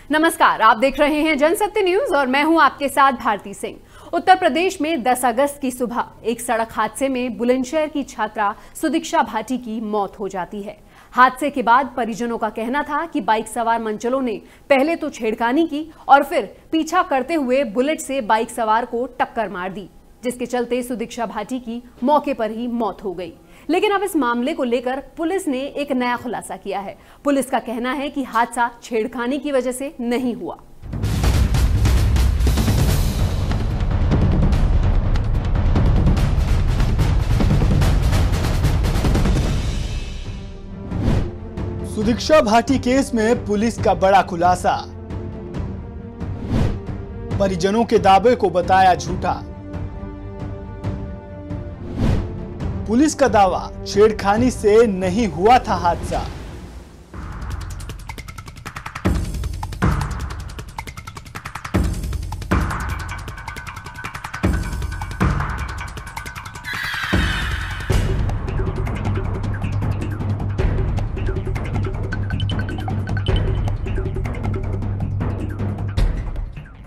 नमस्कार, आप देख रहे हैं जनसत्य न्यूज और मैं हूं आपके साथ भारती सिंह। उत्तर प्रदेश में 10 अगस्त की सुबह एक सड़क हादसे में बुलंदशहर की छात्रा सुदीक्षा भाटी की मौत हो जाती है। हादसे के बाद परिजनों का कहना था कि बाइक सवार मंचलों ने पहले तो छेड़खानी की और फिर पीछा करते हुए बुलेट से बाइक सवार को टक्कर मार दी, जिसके चलते सुदीक्षा भाटी की मौके पर ही मौत हो गई। लेकिन अब इस मामले को लेकर पुलिस ने एक नया खुलासा किया है। पुलिस का कहना है कि हादसा छेड़खानी की वजह से नहीं हुआ। सुदीक्षा भाटी केस में पुलिस का बड़ा खुलासा। परिजनों के दावे को बताया झूठा। पुलिस का दावा, छेड़खानी से नहीं हुआ था हादसा।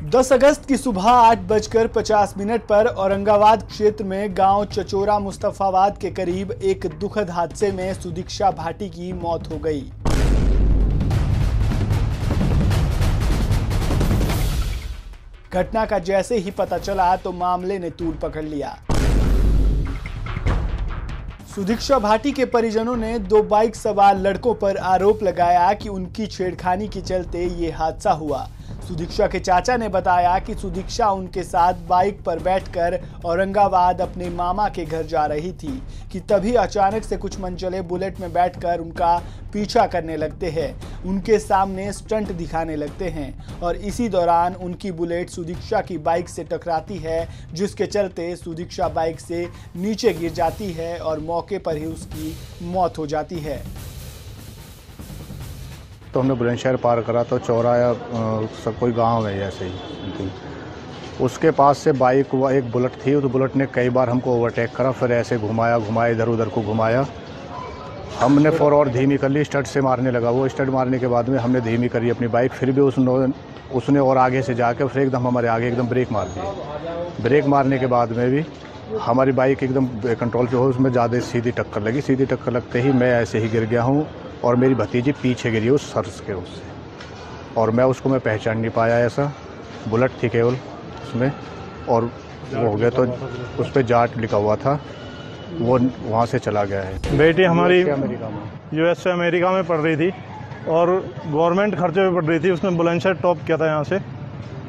दस अगस्त की सुबह 8:50 पर औरंगाबाद क्षेत्र में गांव चचोरा मुस्तफाबाद के करीब एक दुखद हादसे में सुदीक्षा भाटी की मौत हो गई। घटना का जैसे ही पता चला तो मामले ने तूल पकड़ लिया। सुदीक्षा भाटी के परिजनों ने 2 बाइक सवार लड़कों पर आरोप लगाया कि उनकी छेड़खानी के चलते ये हादसा हुआ। सुदीक्षा के चाचा ने बताया कि सुदीक्षा उनके साथ बाइक पर बैठकर औरंगाबाद अपने मामा के घर जा रही थी कि तभी अचानक से कुछ मंचले बुलेट में बैठकर उनका पीछा करने लगते हैं, उनके सामने स्टंट दिखाने लगते हैं और इसी दौरान उनकी बुलेट सुदीक्षा की बाइक से टकराती है, जिसके चलते सुदीक्षा बाइक से नीचे गिर जाती है और मौके पर ही उसकी मौत हो जाती है। तो हमने बुलंदशहर पार करा तो चौराया सब कोई गांव है ऐसे ही। उसके पास से बाइक एक बुलेट थी, उस बुलेट ने कई बार हमको ओवरटेक करा, फिर ऐसे घुमाया इधर उधर को घुमाया। हमने फौर और धीमी कर ली, स्टड से मारने लगा वो। स्टड मारने के बाद में हमने धीमी करी अपनी बाइक, फिर भी उसने और आगे से जाकर फिर एकदम हमारे आगे एकदम ब्रेक मार दी। ब्रेक मारने के बाद में भी हमारी बाइक एकदम कंट्रोल पे हो, उसमें ज़्यादा सीधी टक्कर लगी। सीधी टक्कर लगते ही मैं ऐसे ही गिर गया हूँ और मेरी भतीजी पीछे गिरी उस सर्स के उससे, और मैं उसको पहचान नहीं पाया। ऐसा बुलेट थी केवल उसमें, और वो हो गया तो उस पर जाट लिखा हुआ था, वो वहाँ से चला गया है। बेटी हमारी यूएस से अमेरिका में पढ़ रही थी और गवर्नमेंट खर्चे में पढ़ रही थी। उसने बुलंदशहर टॉप किया था यहाँ से,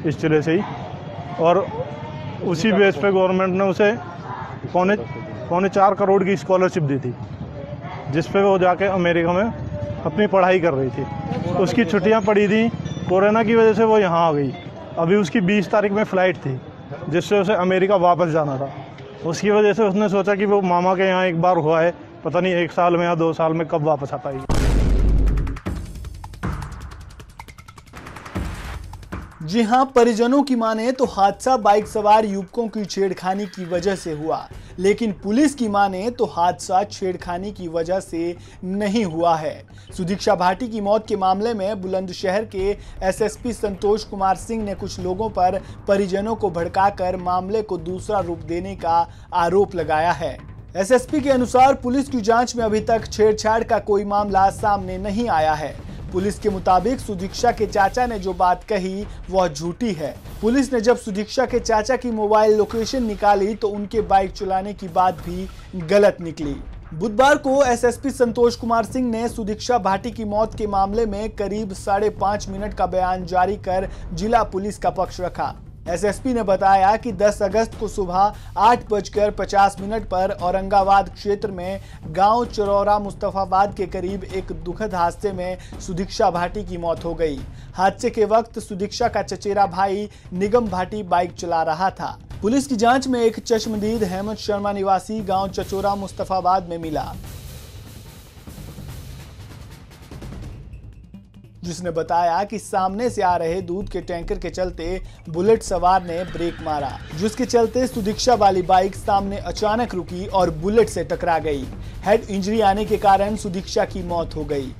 इस जिले से ही, और उसी बेस पे गवर्नमेंट ने उसे पौने 4 करोड़ की स्कॉलरशिप दी थी, जिस पे वो जाके अमेरिका में अपनी पढ़ाई कर रही थी। उसकी छुट्टियां पड़ी थी, कोरोना की वजह से वो यहाँ आ गई। अभी उसकी 20 तारीख में फ़्लाइट थी, जिससे उसे अमेरिका वापस जाना था। उसकी वजह से उसने सोचा कि वो मामा के यहाँ एक बार हुआ है, पता नहीं 1 साल में या 2 साल में कब वापस आ पाएगी। जी हां, परिजनों की माने तो हादसा बाइक सवार युवकों की छेड़खानी की वजह से हुआ, लेकिन पुलिस की माने तो हादसा छेड़खानी की वजह से नहीं हुआ है। सुदीक्षा भाटी की मौत के मामले में बुलंदशहर के एसएसपी संतोष कुमार सिंह ने कुछ लोगों पर परिजनों को भड़काकर मामले को दूसरा रूप देने का आरोप लगाया है। एसएसपी के अनुसार पुलिस की जांच में अभी तक छेड़छाड़ का कोई मामला सामने नहीं आया है। पुलिस के मुताबिक सुदीक्षा के चाचा ने जो बात कही वह झूठी है। पुलिस ने जब सुदीक्षा के चाचा की मोबाइल लोकेशन निकाली तो उनके बाइक चलाने की बात भी गलत निकली। बुधवार को एसएसपी संतोष कुमार सिंह ने सुदीक्षा भाटी की मौत के मामले में करीब 5.5 मिनट का बयान जारी कर जिला पुलिस का पक्ष रखा। एसएसपी ने बताया कि 10 अगस्त को सुबह 8:50 पर औरंगाबाद क्षेत्र में गांव चरौरा मुस्तफाबाद के करीब एक दुखद हादसे में सुदीक्षा भाटी की मौत हो गई। हादसे के वक्त सुदीक्षा का चचेरा भाई निगम भाटी बाइक चला रहा था। पुलिस की जांच में एक चश्मदीद हेमंत शर्मा निवासी गांव चचोरा मुस्तफाबाद में मिला, जिसने बताया कि सामने से आ रहे दूध के टैंकर के चलते बुलेट सवार ने ब्रेक मारा, जिसके चलते सुदीक्षा वाली बाइक सामने अचानक रुकी और बुलेट से टकरा गई। हेड इंजरी आने के कारण सुदीक्षा की मौत हो गई।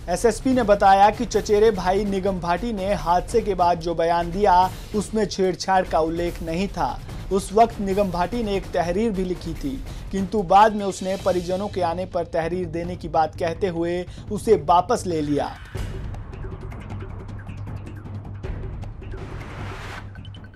एसएसपी ने बताया कि चचेरे भाई निगम भाटी ने हादसे के बाद जो बयान दिया उसमें छेड़छाड़ का उल्लेख नहीं था। उस वक्त निगम भाटी ने एक तहरीर भी लिखी थी, किंतु बाद में उसने परिजनों के आने पर तहरीर देने की बात कहते हुए उसे वापस ले लिया।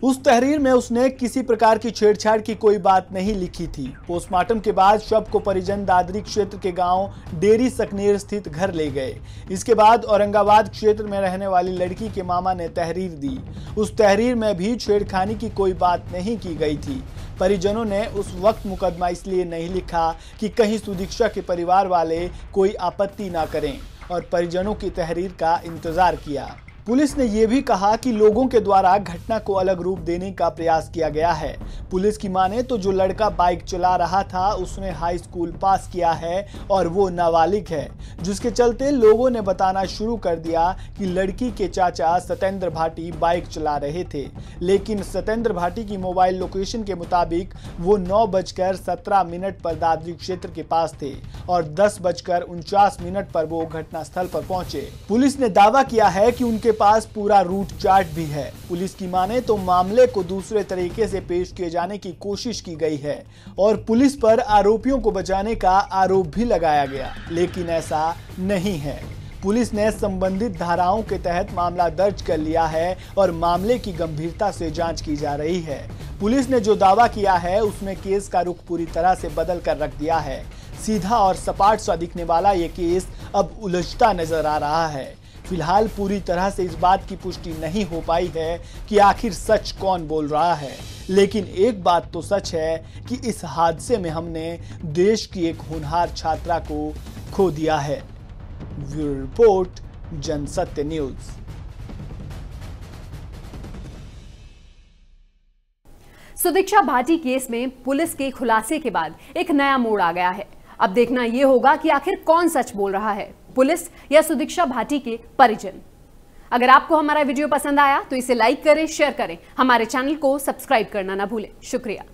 उस तहरीर में उसने किसी प्रकार की छेड़छाड़ की कोई बात नहीं लिखी थी। पोस्टमार्टम के बाद शव को परिजन दादरी क्षेत्र के गांव डेरी सकनेर स्थित घर ले गए। इसके बाद औरंगाबाद क्षेत्र में रहने वाली लड़की के मामा ने तहरीर दी। उस तहरीर में भी छेड़खानी की कोई बात नहीं की गई थी। परिजनों ने उस वक्त मुकदमा इसलिए नहीं लिखा कि कहीं सुदीक्षा के परिवार वाले कोई आपत्ति ना करें, और परिजनों की तहरीर का इंतजार किया। पुलिस ने यह भी कहा कि लोगों के द्वारा घटना को अलग रूप देने का प्रयास किया गया है। पुलिस की माने तो जो लड़का बाइक चला रहा था उसने हाई स्कूल पास किया है और वो नाबालिग है, जिसके चलते लोगों ने बताना शुरू कर दिया कि लड़की के चाचा सत्येंद्र भाटी बाइक चला रहे थे। लेकिन सत्येंद्र भाटी की मोबाइल लोकेशन के मुताबिक वो 9:17 पर दादरी क्षेत्र के पास थे और 10:49 पर वो घटनास्थल पर पहुंचे। पुलिस ने दावा किया है कि उनके पास पूरा रूट चार्ट भी है। पुलिस की माने तो मामले को दूसरे तरीके से पेश किए जाने की कोशिश की गई है और पुलिस पर आरोपियों को बचाने का आरोप भी लगाया गया, लेकिन ऐसा नहीं है। पुलिस ने संबंधित धाराओं के तहत मामला दर्ज कर लिया है और मामले की गंभीरता से जांच की जा रही है। पुलिस ने जो दावा किया है उसमें केस का रुख पूरी तरह से बदल कर रख दिया है। सीधा और सपाट सा दिखने वाला ये केस अब उलझता नजर आ रहा है। फिलहाल पूरी तरह से इस बात की पुष्टि नहीं हो पाई है कि आखिर सच कौन बोल रहा है, लेकिन एक बात तो सच है कि इस हादसे में हमने देश की एक होनहार छात्रा को खो दिया है। Bureau report, Jansatya news. Sudiksha Bhati case में पुलिस के खुलासे के बाद एक नया मोड़ आ गया है। अब देखना यह होगा कि आखिर कौन सच बोल रहा है, पुलिस या सुदीक्षा भाटी के परिजन। अगर आपको हमारा वीडियो पसंद आया तो इसे लाइक करें, शेयर करें, हमारे चैनल को सब्सक्राइब करना ना भूलें। शुक्रिया।